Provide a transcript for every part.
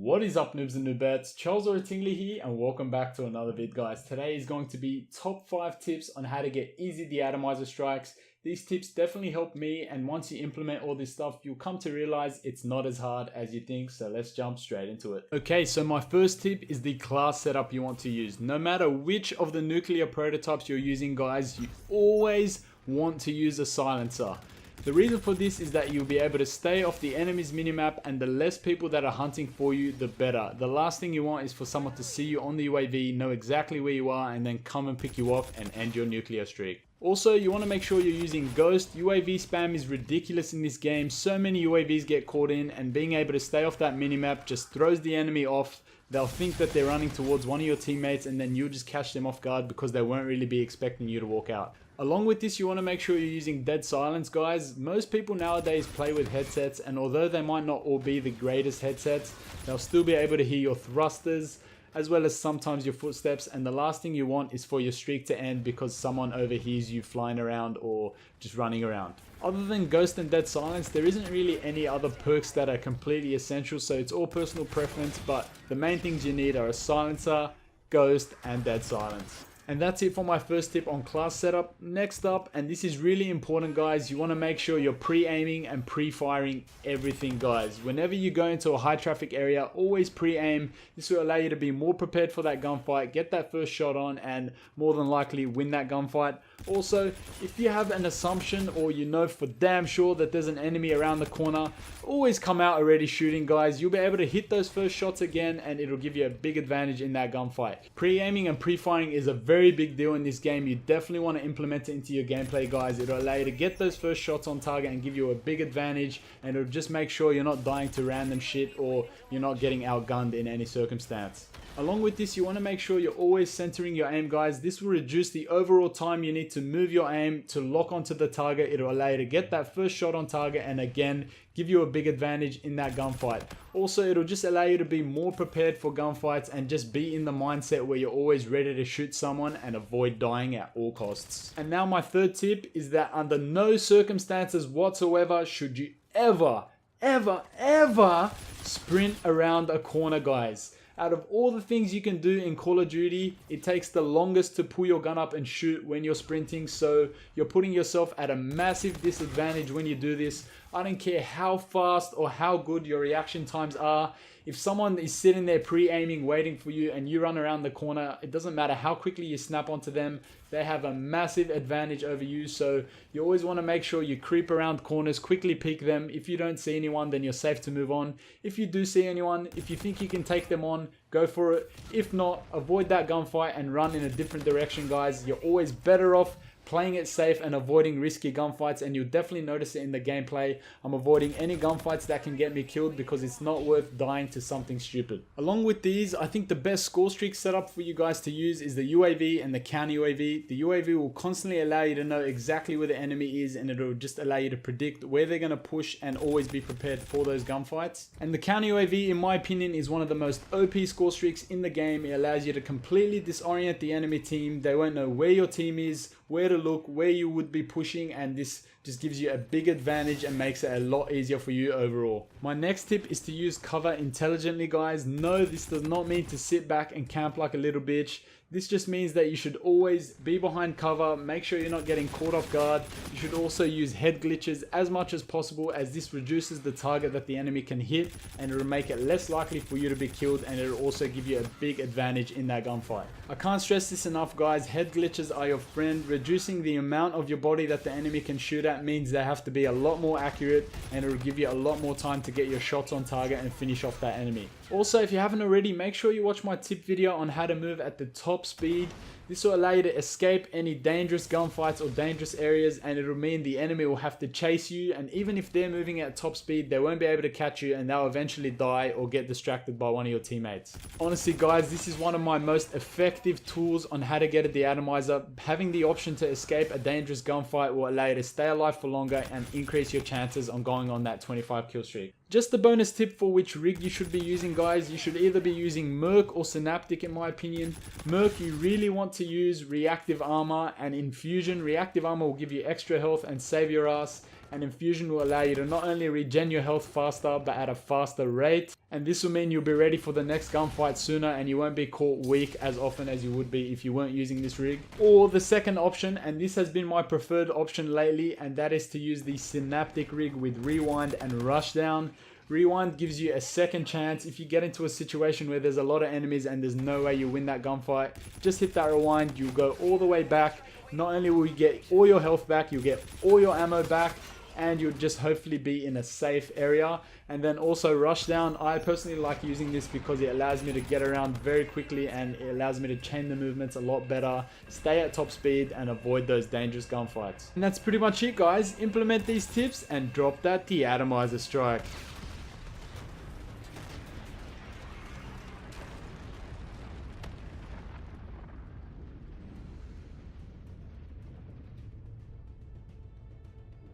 What is up, noobs and noobettes? Charles or Tingley here, and welcome back to another vid, guys. Today is going to be top 5 tips on how to get easy de-atomizer strikes. These tips definitely help me, and once you implement all this stuff, you'll come to realize it's not as hard as you think, so let's jump straight into it. Okay, so my first tip is the class setup you want to use. No matter which of the nuclear prototypes you're using, guys, you always want to use a silencer. The reason for this is that you'll be able to stay off the enemy's minimap, and the less people that are hunting for you, the better. The last thing you want is for someone to see you on the UAV, know exactly where you are, and then come and pick you off and end your nuclear streak. Also, you want to make sure you're using Ghost. UAV spam is ridiculous in this game. So many UAVs get caught in, and being able to stay off that minimap just throws the enemy off. They'll think that they're running towards one of your teammates, and then you'll just catch them off guard because they won't really be expecting you to walk out. Along with this, you want to make sure you're using dead silence, guys. Most people nowadays play with headsets, and although they might not all be the greatest headsets, they'll still be able to hear your thrusters as well as sometimes your footsteps, and the last thing you want is for your streak to end because someone overhears you flying around or just running around. Other than Ghost and Dead Silence, there isn't really any other perks that are completely essential, so it's all personal preference, but the main things you need are a silencer, Ghost, and Dead Silence. And that's it for my first tip on class setup. Next up, and this is really important, guys, you want to make sure you're pre-aiming and pre-firing everything, guys. Whenever you go into a high traffic area, always pre-aim. This will allow you to be more prepared for that gunfight, get that first shot on, and more than likely win that gunfight. Also, if you have an assumption or you know for damn sure that there's an enemy around the corner, always come out already shooting, guys. You'll be able to hit those first shots again, and it'll give you a big advantage in that gunfight. Pre-aiming and pre-firing is a very big deal in this game. You definitely want to implement it into your gameplay, guys. It'll allow you to get those first shots on target and give you a big advantage, and it'll just make sure you're not dying to random shit or you're not getting outgunned in any circumstance. Along with this, you want to make sure you're always centering your aim, guys. This will reduce the overall time you need to move your aim to lock onto the target. It'll allow you to get that first shot on target and again give you a big advantage in that gunfight. Also, it'll just allow you to be more prepared for gunfights and just be in the mindset where you're always ready to shoot someone and avoid dying at all costs. And now my third tip is that under no circumstances whatsoever should you ever sprint around a corner, guys. Out of all the things you can do in Call of Duty, it takes the longest to pull your gun up and shoot when you're sprinting, so you're putting yourself at a massive disadvantage when you do this. I don't care how fast or how good your reaction times are. If someone is sitting there pre-aiming, waiting for you, and you run around the corner, it doesn't matter how quickly you snap onto them. They have a massive advantage over you, so you always want to make sure you creep around corners, quickly peek them. If you don't see anyone, then you're safe to move on. If you do see anyone, if you think you can take them on, go for it. If not, avoid that gunfight and run in a different direction, guys. You're always better off playing it safe and avoiding risky gunfights, and you'll definitely notice it in the gameplay. I'm avoiding any gunfights that can get me killed because it's not worth dying to something stupid. Along with these, I think the best score streak setup for you guys to use is the UAV and the counter UAV. The UAV will constantly allow you to know exactly where the enemy is, and it'll just allow you to predict where they're going to push and always be prepared for those gunfights. And the counter UAV, in my opinion, is one of the most OP score streaks in the game. It allows you to completely disorient the enemy team. They won't know where your team is, where to look, where you would be pushing, and this just gives you a big advantage and makes it a lot easier for you overall. My next tip is to use cover intelligently, guys. No, this does not mean to sit back and camp like a little bitch. This just means that you should always be behind cover, make sure you're not getting caught off guard. You should also use head glitches as much as possible, as this reduces the target that the enemy can hit, and it will make it less likely for you to be killed, and it will also give you a big advantage in that gunfight. I can't stress this enough, guys. Head glitches are your friend. Reducing the amount of your body that the enemy can shoot at means they have to be a lot more accurate, and it will give you a lot more time to get your shots on target and finish off that enemy. Also, if you haven't already, make sure you watch my tip video on how to move at the top speed. This will allow you to escape any dangerous gunfights or dangerous areas, and it'll mean the enemy will have to chase you, and even if they're moving at top speed, they won't be able to catch you, and they'll eventually die or get distracted by one of your teammates. Honestly, guys, this is one of my most effective tools on how to get a de-atomizer. Having the option to escape a dangerous gunfight will allow you to stay alive for longer and increase your chances on going on that 25 kill streak. Just a bonus tip for which rig you should be using, guys. You should either be using Merc or Synaptic, in my opinion. Merc, you really want to use reactive armor, and in Fusion, reactive armor will give you extra health and save your ass. and infusion will allow you to not only regen your health faster but at a faster rate, and this will mean you'll be ready for the next gunfight sooner and you won't be caught weak as often as you would be if you weren't using this rig. Or the second option, and this has been my preferred option lately, and that is to use the synaptic rig with rewind and rushdown. Rewind gives you a second chance. If you get into a situation where there's a lot of enemies and there's no way you win that gunfight, just hit that rewind, you'll go all the way back. Not only will you get all your health back, you'll get all your ammo back, and you'll just hopefully be in a safe area. And then also rushdown, I personally like using this because it allows me to get around very quickly and it allows me to chain the movements a lot better, stay at top speed and avoid those dangerous gunfights. And that's pretty much it, guys. Implement these tips and drop that de-atomizer strike.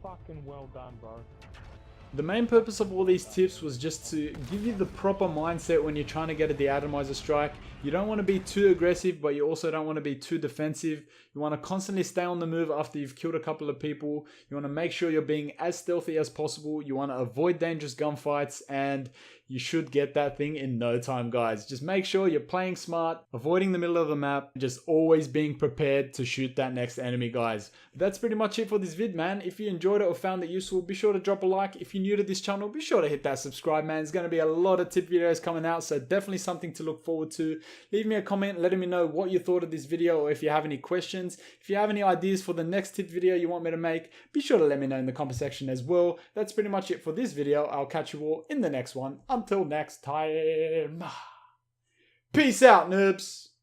Fucking well done, bro. The main purpose of all these tips was just to give you the proper mindset when you're trying to get a de-atomizer strike. You don't want to be too aggressive, but you also don't want to be too defensive. You want to constantly stay on the move after you've killed a couple of people. You want to make sure you're being as stealthy as possible. You want to avoid dangerous gunfights, and you should get that thing in no time, guys. Just make sure you're playing smart, avoiding the middle of the map, just always being prepared to shoot that next enemy, guys. That's pretty much it for this vid, man. If you enjoyed it or found it useful, be sure to drop a like. If you're new to this channel, be sure to hit that subscribe, man. There's going to be a lot of tip videos coming out, so definitely something to look forward to. Leave me a comment letting me know what you thought of this video, or if you have any questions. If you have any ideas for the next tip video you want me to make, be sure to let me know in the comment section as well. That's pretty much it for this video. I'll catch you all in the next one. Until next time, peace out, noobs.